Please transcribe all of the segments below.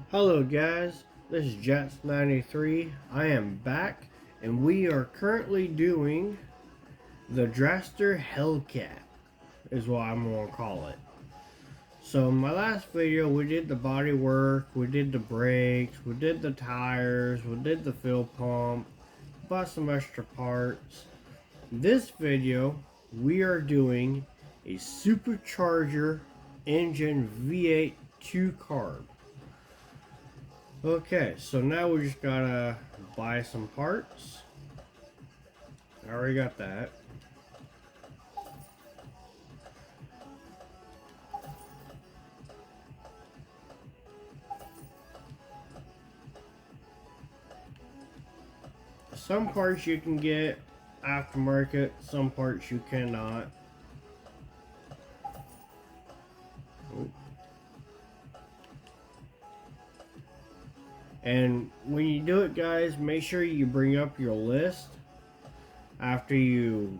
Hello guys, this is Jets93. I am back and we are currently doing the dragster Hellcat is what I'm going to call it. So in my last video we did the body work, we did the brakes, we did the tires, we did the fuel pump, bought some extra parts. This video we are doing a supercharger engine V8 2 carb. Okay, so now we just gotta buy some parts. I already got that. Some parts you can get aftermarket, some parts you cannot. Oh. And when you do it, guys, make sure you bring up your list after you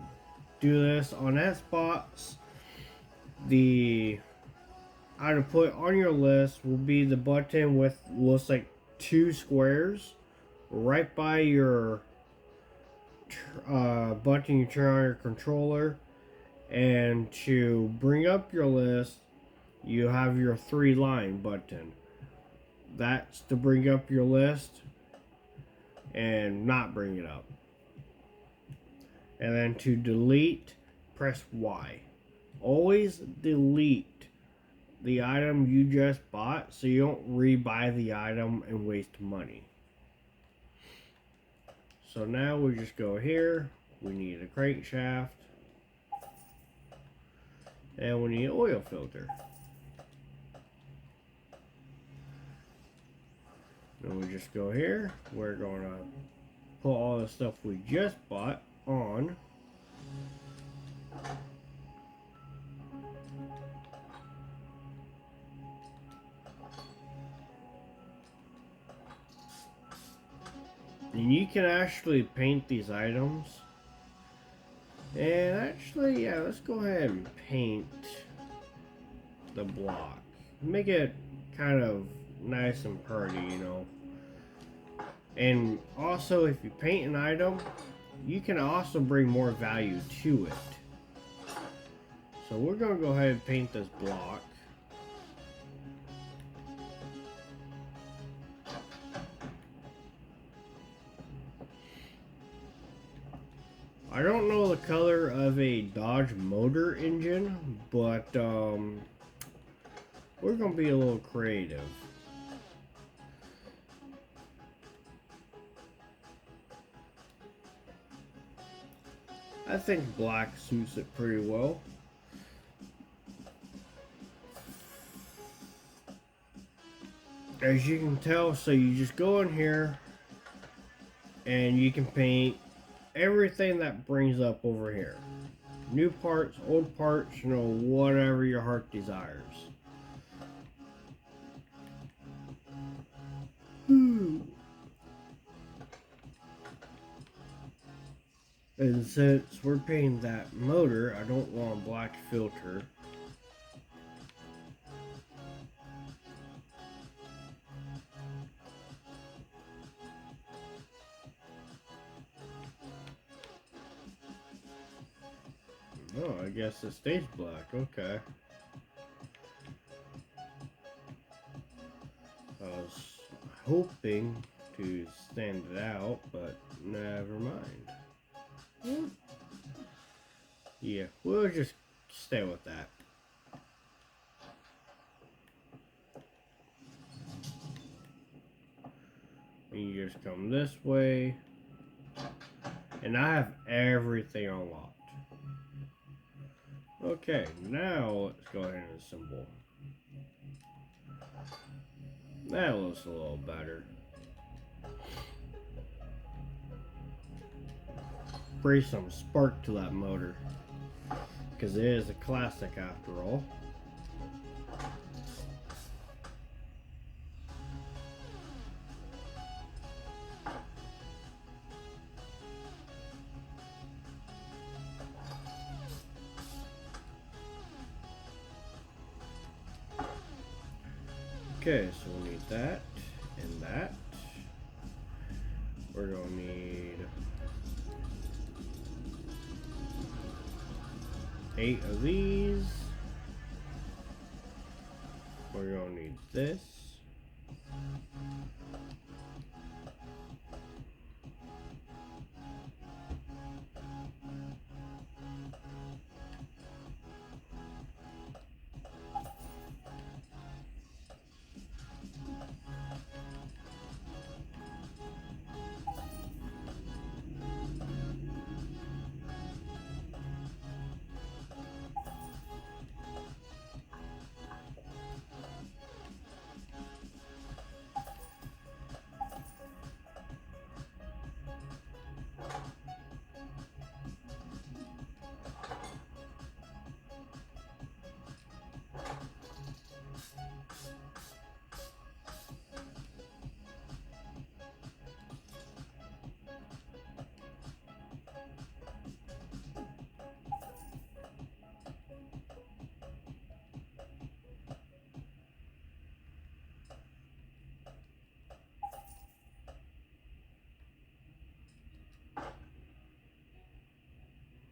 do this. On that spots, the item put on your list will be the button with looks like two squares right by your button you turn on your controller. And to bring up your list, you have your 3-line button. That's to bring up your list and not bring it up. And then to delete, press Y. Always delete the item you just bought so you don't rebuy the item and waste money. So now we just go here. We need a crankshaft. And we need an oil filter. And we just go here. We're going to put all the stuff we just bought on. And you can actually paint these items. And actually, yeah, let's go ahead and paint the block. Make it kind of nice and pretty, you know. And also, if you paint an item, you can also bring more value to it. So we're going to go ahead and paint this block. I don't know the color of a Dodge motor engine, but we're going to be a little creative. I think black suits it pretty well. As you can tell, so you just go in here and you can paint everything that brings up over here. New parts, old parts, you know, whatever your heart desires. And since we're painting that motor, I don't want a black filter. Oh, I guess it stays black. Okay. I was hoping to stand it out, but never mind. Yeah, we'll just stay with that. And you just come this way. And I have everything unlocked. Okay, now let's go ahead and assemble. That looks a little better. Bring some spark to that motor, because it is a classic after all. Okay, so we need that and that. We're gonna need 8 of these. We're gonna need this.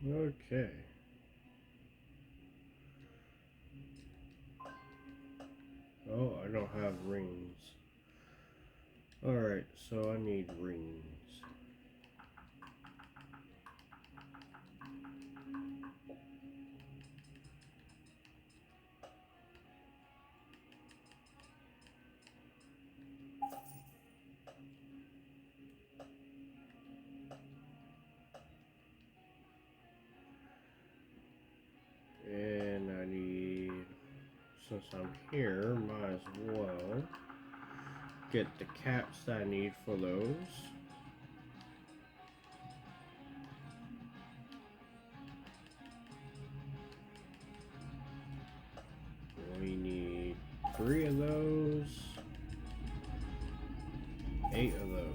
Okay. Oh, I don't have rings. Alright, so I need rings. And I need, since I'm here, might as well get the caps that I need for those. We need 3 of those, 8 of those.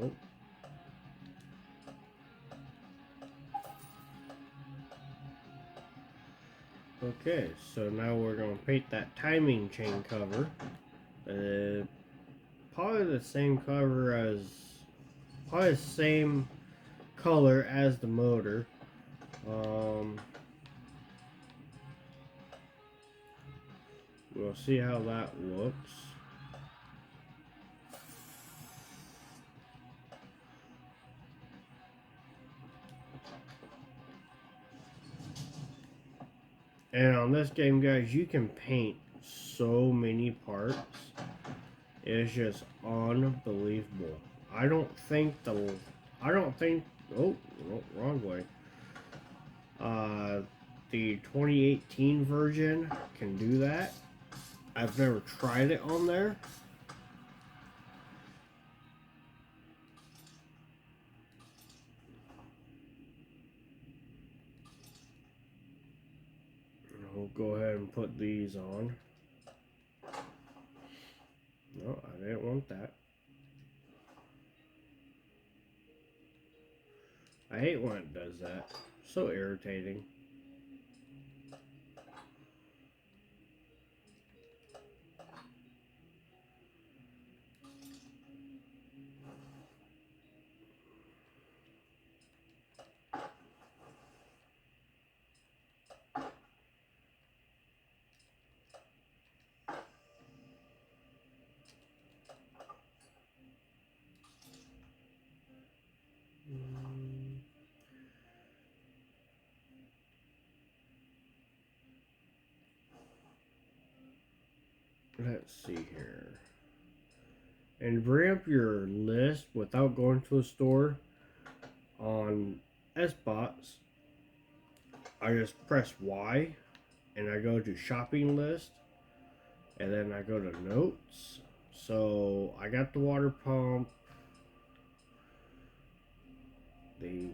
Oh. Okay, so now we're going to paint that timing chain cover. Probably the same cover as, probably the same color as the motor. We'll see how that looks. And on this game, guys, you can paint so many parts. It's just unbelievable. I don't think, oh, no, wrong way. The 2018 version can do that. I've never tried it on there. We'll go ahead and put these on. No, I didn't want that. I hate when it does that. So irritating. Let's see here. And bring up your list without going to a store. On SBots, I just press Y and I go to shopping list and then I go to notes, So I got the water pump, the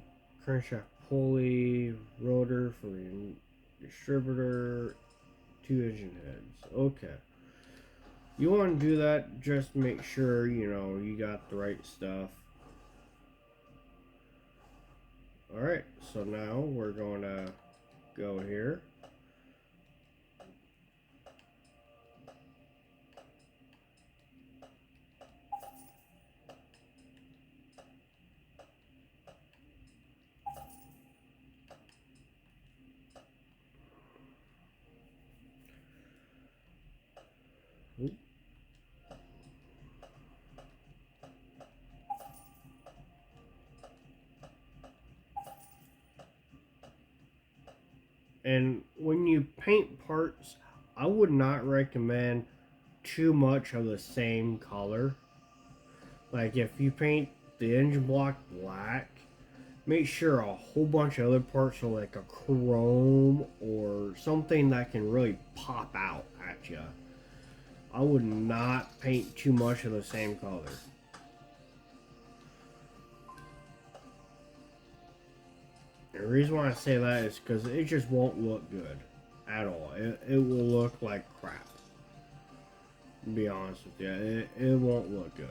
crankshaft pulley, rotor for the distributor, 2 engine heads. Okay. You want to do that, just make sure, you know, you got the right stuff. Alright, so now we're going to go here. Oop. And when you paint parts, I would not recommend too much of the same color. Like if you paint the engine block black, make sure a whole bunch of other parts are like a chrome or something that can really pop out at you. I would not paint too much of the same color. And the reason why I say that is because it just won't look good at all. It will look like crap. To be honest with you, it won't look good.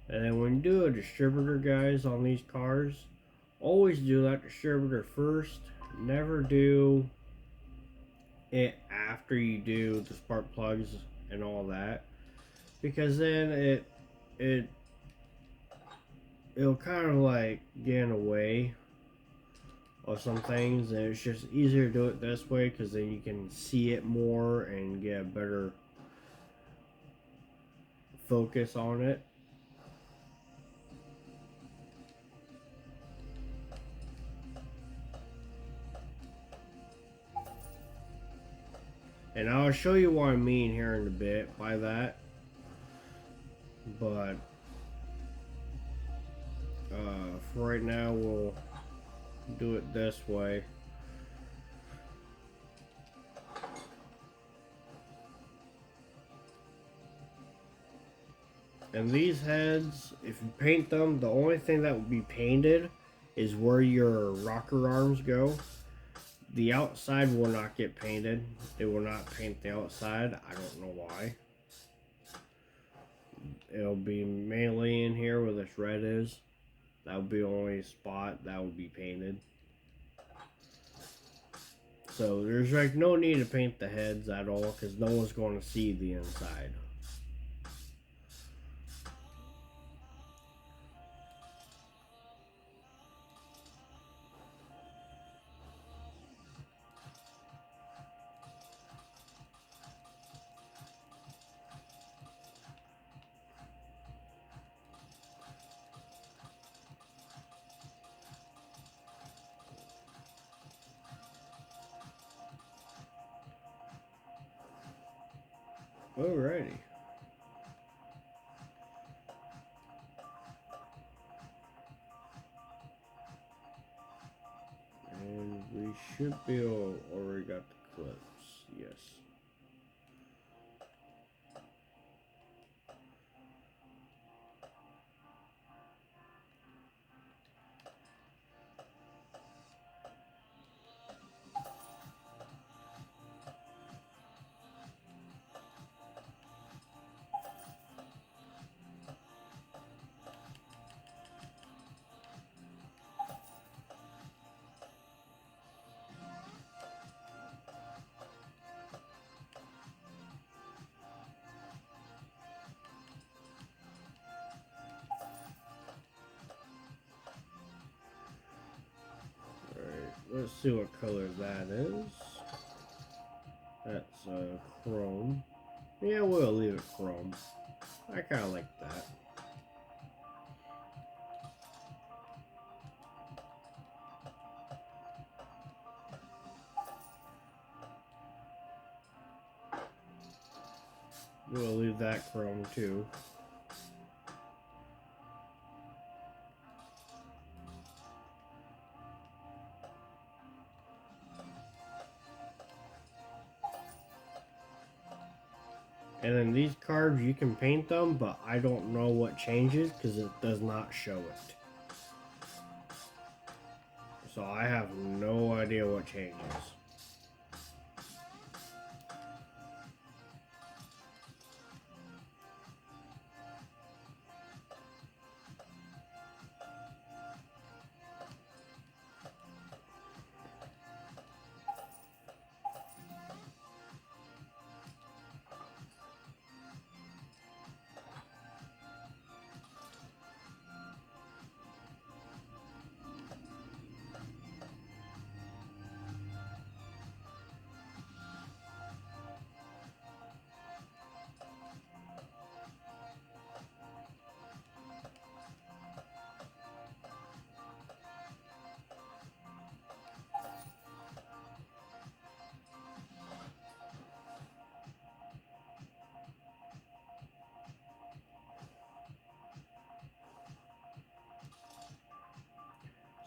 And then when you do a distributor, guys, on these cars, always do that distributor first. Never do it after you do the spark plugs and all that, because then it'll kind of like get in the way of some things, and it's just easier to do it this way because then you can see it more and get a better focus on it. And I'll show you what I mean here in a bit by that. But for right now, we'll do it this way. And these heads, if you paint them, the only thing that will be painted is where your rocker arms go. The outside will not get painted. It will not paint the outside. I don't know why. It'll be mainly in here where this red is. That will be the only spot that will be painted. So there's like no need to paint the heads at all because no one's going to see the inside. Alrighty. And we should be already got the clips. Yes. Let's see what color that is. That's chrome. Yeah, we'll leave it chrome. I kind of like that. We'll leave that chrome too. And then these carbs, you can paint them, but I don't know what changes because it does not show it. So I have no idea what changes.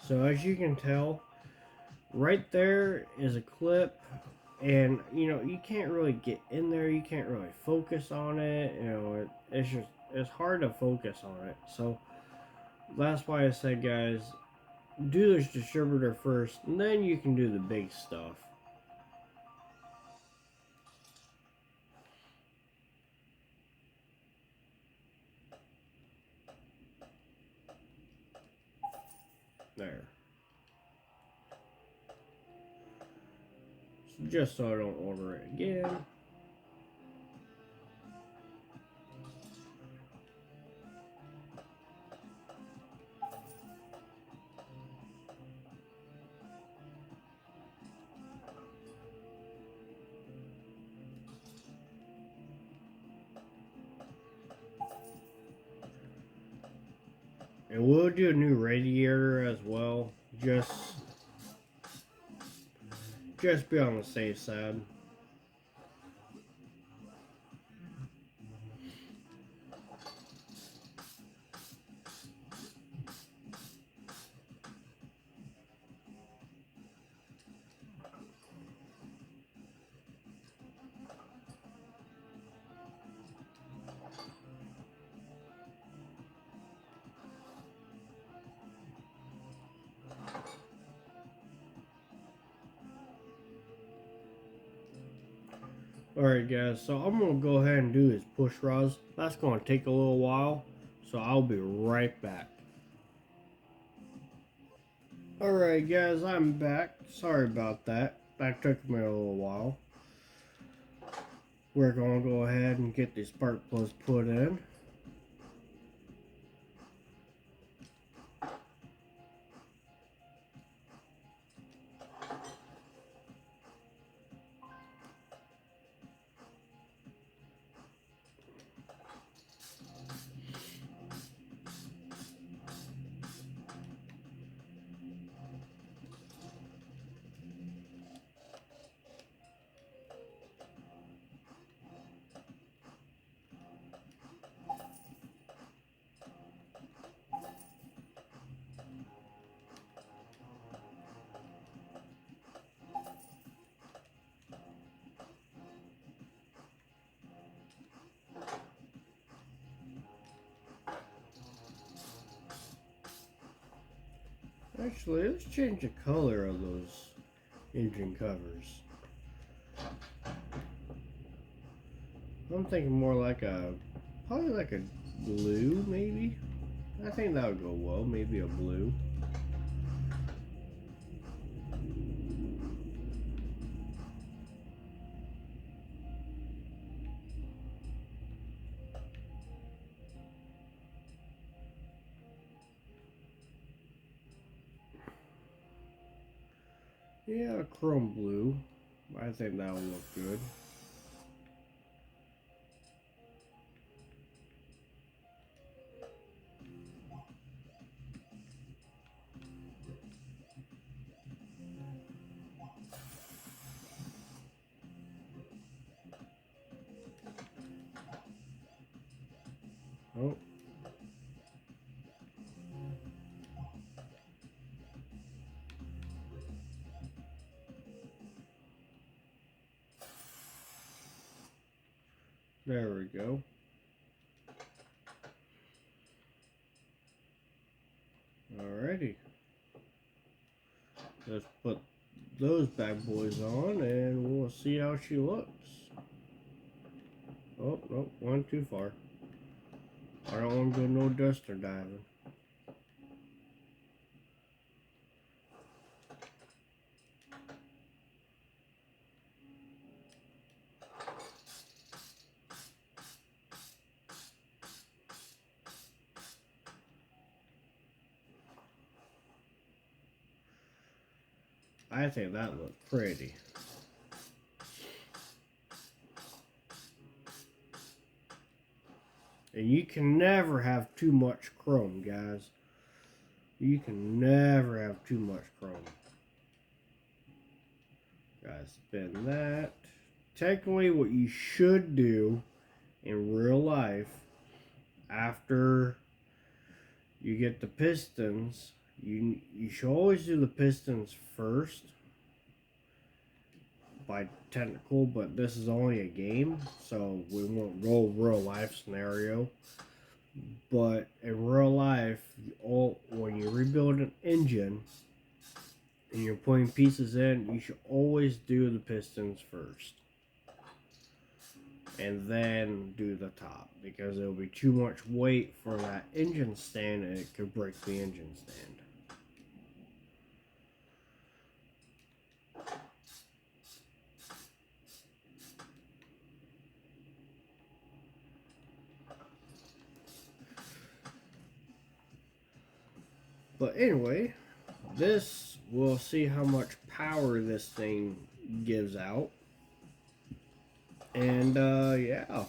So as you can tell, right there is a clip, and you know you can't really get in there. You can't really focus on it. You know, it's hard to focus on it. So that's why I said, guys, do this distributor first, and then you can do the big stuff. There. So just so I don't order it again. And we'll do a new radiator as well. Just be on the safe side. Alright guys, so I'm going to go ahead and do his push rods. That's going to take a little while, so I'll be right back. Alright guys, I'm back. Sorry about that. That took me a little while. We're going to go ahead and get the spark plugs put in. Actually, let's change the color of those engine covers. I'm thinking more like probably like a blue, maybe. I think that would go well, maybe a blue. Yeah, chrome blue. I think that will look good. Oh. There we go. Alrighty. Let's put those bad boys on and we'll see how she looks. Oh, nope, went too far. I don't want to go no duster diving. I think that looked pretty. And you can never have too much chrome, guys. You can never have too much chrome. Guys, spin that. Technically, what you should do in real life, after you get the pistons, you should always do the pistons first. By technical, but this is only a game, so we won't go real life scenario. But in real life, when you rebuild an engine and you're putting pieces in, you should always do the pistons first. And then do the top, because it'll be too much weight for that engine stand and it could break the engine stand. But anyway, this, we'll see how much power this thing gives out. And yeah.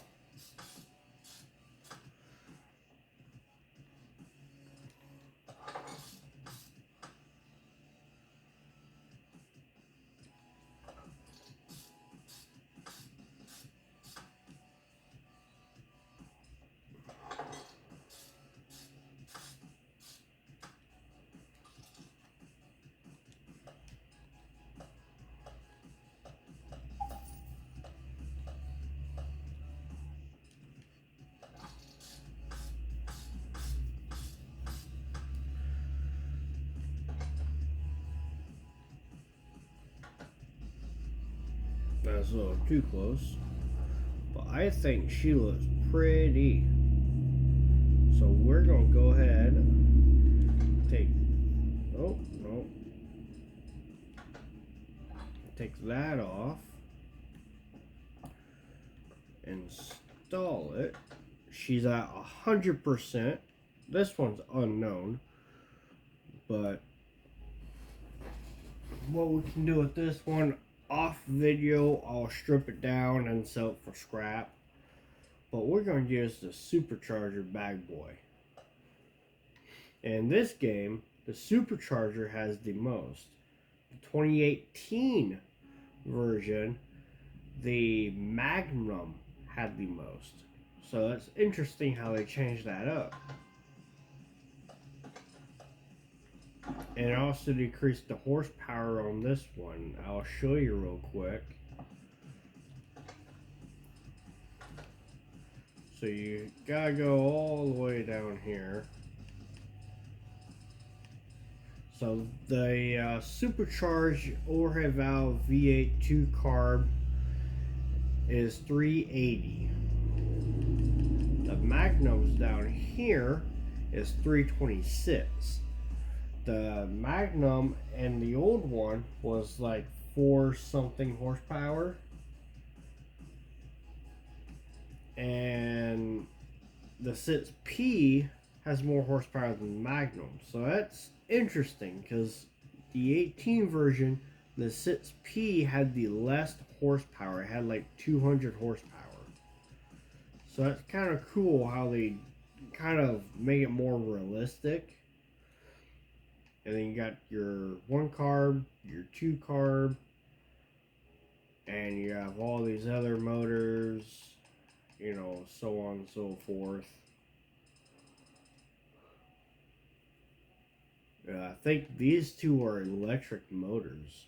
That's a little too close. But I think she looks pretty. So we're going to go ahead and take... Oh, no. Take that off. Install it. She's at 100%. This one's unknown. But what we can do with this one, off video, I'll strip it down and sell it for scrap. But we're going to use the supercharger bag boy. In this game, the supercharger has the most. The 2018 version, the Magnum had the most. So it's interesting how they changed that up. And it also decreased the horsepower on this one. I'll show you real quick. So you gotta go all the way down here. So the supercharged overhead valve V8 2 carb is 380. The Magnum's down here is 326. The Magnum and the old one was like 4 something horsepower. And the 6P has more horsepower than the Magnum. So that's interesting because the 18 version, the 6P had the less horsepower. It had like 200 horsepower. So that's kind of cool how they kind of make it more realistic. And then you got your 1 carb, your 2 carb, and you have all these other motors, you know, so on and so forth. I think these two are electric motors.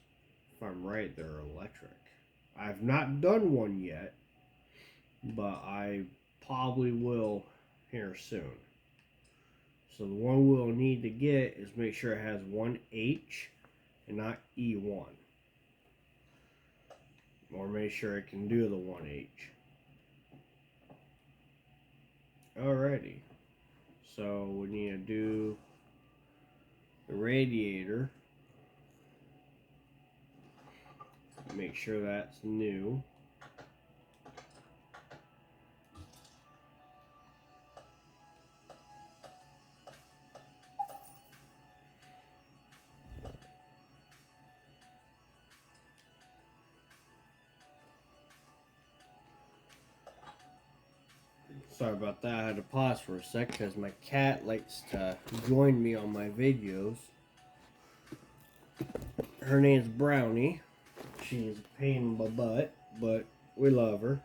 If I'm right, they're electric. I've not done one yet, but I probably will here soon. So the one we'll need to get is make sure it has one H and not E1. Or make sure it can do the 1H. Alrighty. So we need to do the radiator. Make sure that's new. Sorry about that, I had to pause for a sec because my cat likes to join me on my videos. Her name's Brownie. She's a pain in my butt, but we love her.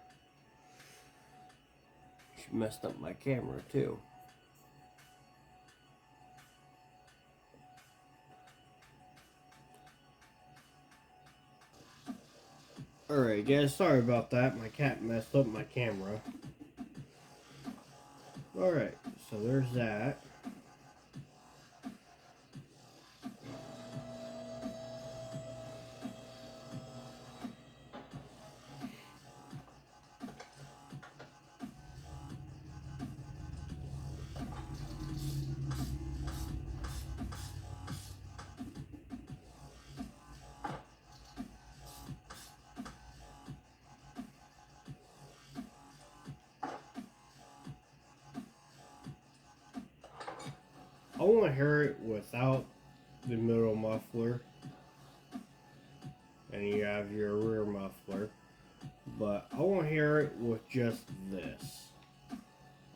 She messed up my camera too. Alright guys, sorry about that. My cat messed up my camera. Alright, so there's that. I want to hear it without the middle muffler, and you have your rear muffler, but I want to hear it with just this.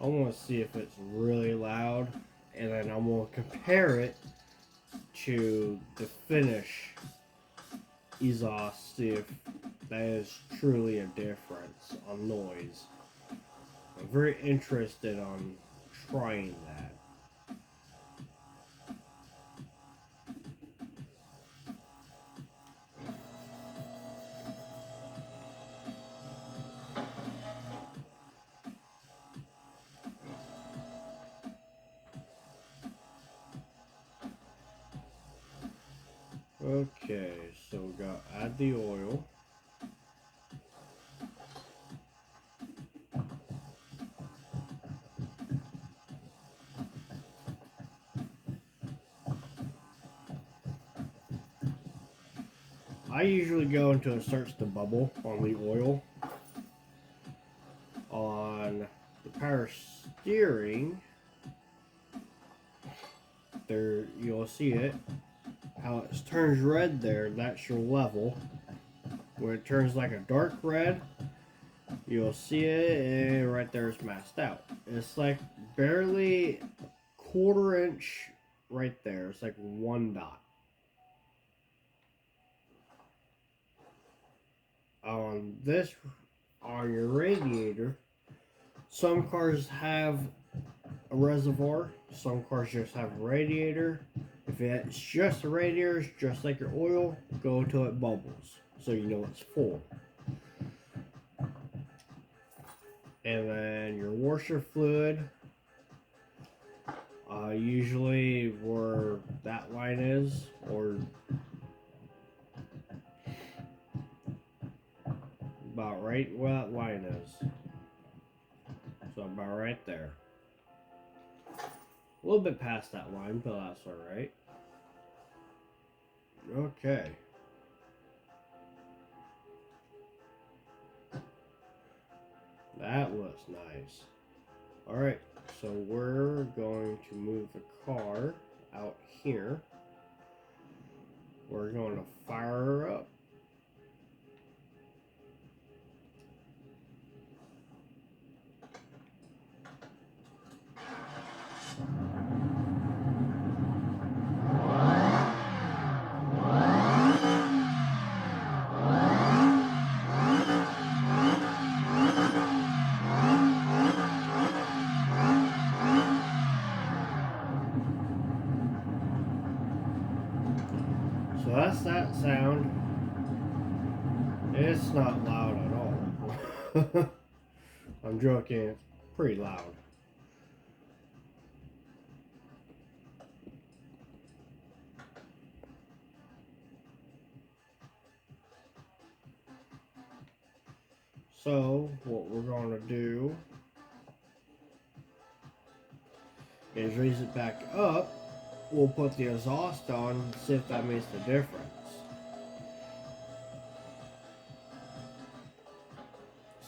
I want to see if it's really loud, and then I'm going to compare it to the finish exhaust, see if that is truly a difference on noise. I'm very interested on trying that. Okay, so we got add the oil. I usually go until it starts to bubble on the oil. On the power steering, there you'll see it. How it turns red there, that's your level. When it turns like a dark red, you'll see it, and right there it's maxed out. It's like barely quarter inch right there. It's like one dot. On your radiator, some cars have a reservoir, some cars just have a radiator. If it's just a radiator, it's just like your oil, go till it bubbles, so you know it's full. And then your washer fluid, usually where that line is, or about right where that line is. So about right there. A little bit past that line, but that's alright. Okay. That looks nice. Alright, so we're going to move the car out here. We're going to fire her up. that sound? It's not loud at all. I'm joking, it's pretty loud. So, what we're going to do is raise it back up. We'll put the exhaust on and see if that makes the difference.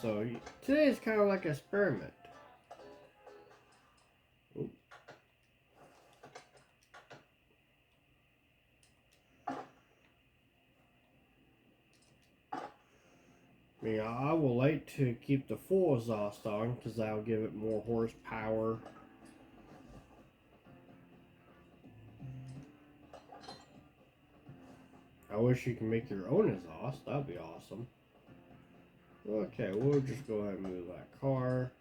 So, today is kind of like an experiment. Ooh. I mean, I will like to keep the full exhaust on because that'll give it more horsepower. I wish you can make your own exhaust. That'd be awesome. Okay, we'll just go ahead and move that car.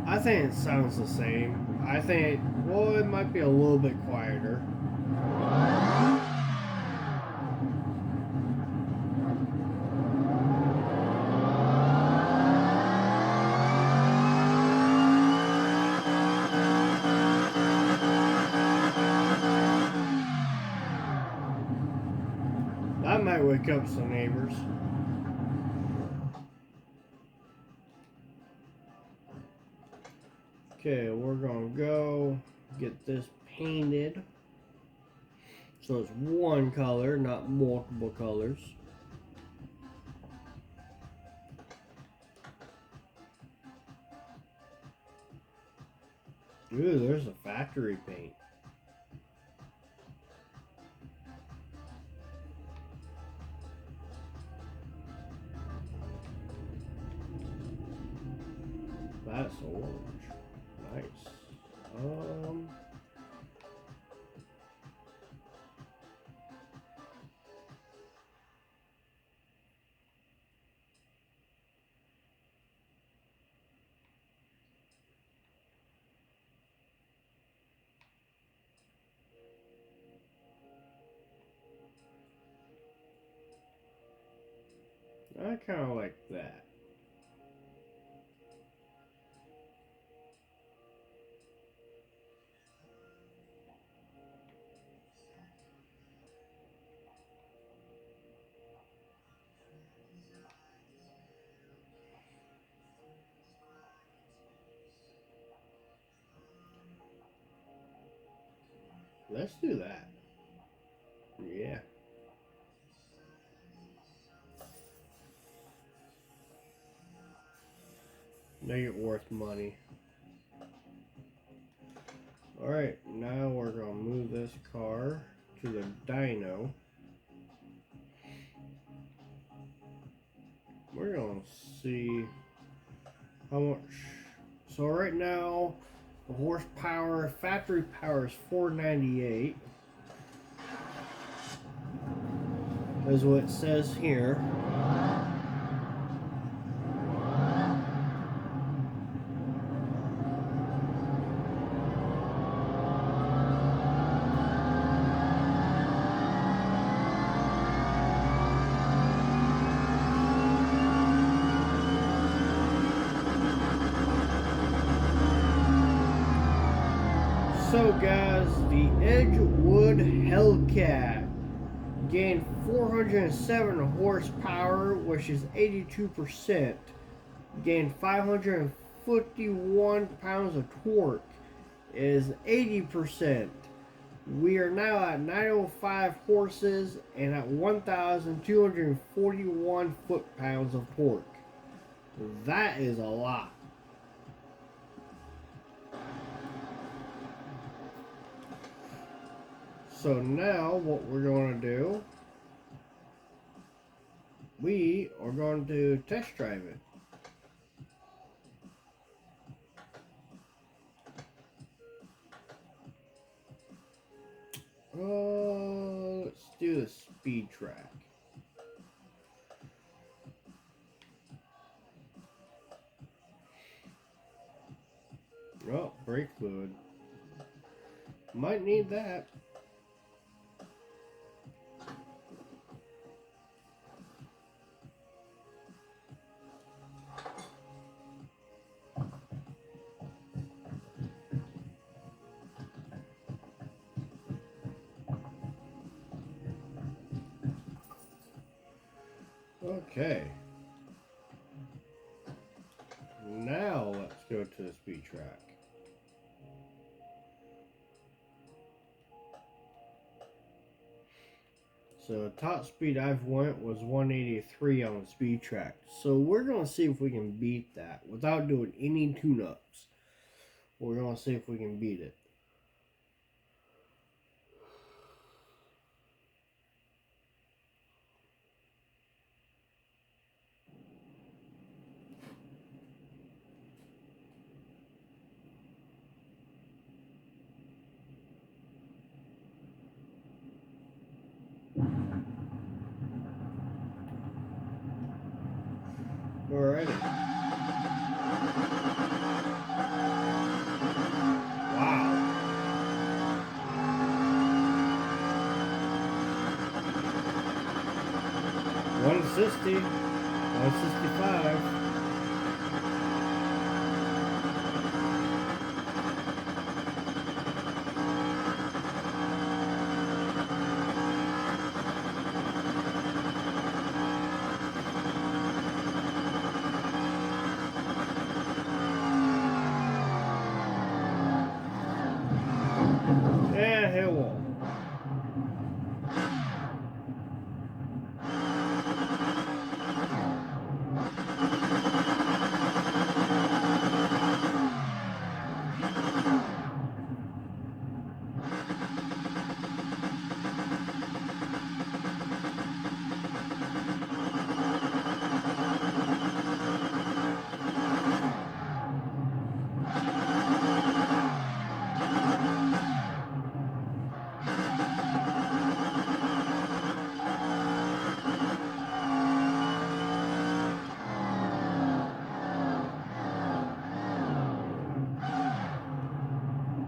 I think it sounds the same. I think, well, it might be a little bit quieter. That might wake up some neighbors. Okay, we're gonna go get this painted so it's one color, not multiple colors. Ooh, there's a factory paint. That's orange. Nice. I kind of like that. Let's do that. Yeah. Make it worth money. Alright, now we're going to move this car to the dyno. We're going to see how much. So right now, the horsepower, factory power is 498. Is what it says here. So guys, the Edgewood Hellcat gained 407 horsepower, which is 82%. Gained 551 pounds of torque, is 80%. We are now at 905 horses and at 1,241 foot-pounds of torque. That is a lot. So now what we're going to do, we are going to test drive it. Let's do the speed track. Oh, brake fluid. Might need that. Okay. Now let's go to the speed track. So top speed I've went was 183 on the speed track. So we're gonna see if we can beat that without doing any tune-ups. We're gonna see if we can beat it. Alrighty. Wow. 160. 165. Yeah, it won't.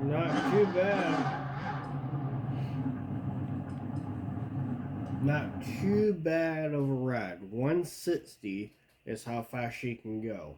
Not too bad. Not too bad of a ride. 160 is how fast she can go.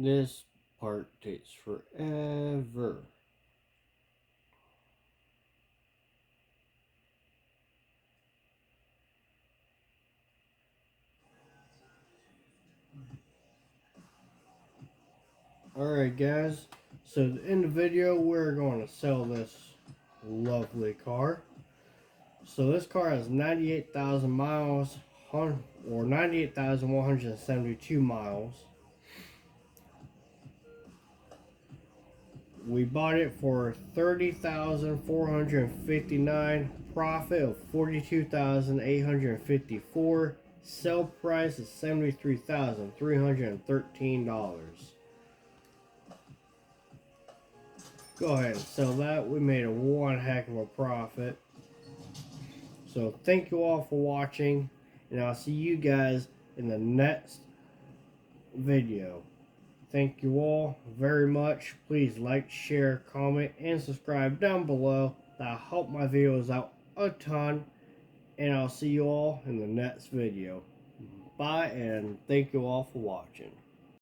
This part takes forever. Alright guys, so in the video we're going to sell this lovely car. So this car has 98,000 miles, or 98,172 miles. We bought it for $30,459, profit of $42,854, sale price is $73,313. Go ahead and sell that. We made a one heck of a profit. So thank you all for watching, and I'll see you guys in the next video. Thank you all very much. Please like, share, comment, and subscribe down below. That'll help my videos out a ton. And I'll see you all in the next video. Bye, and thank you all for watching.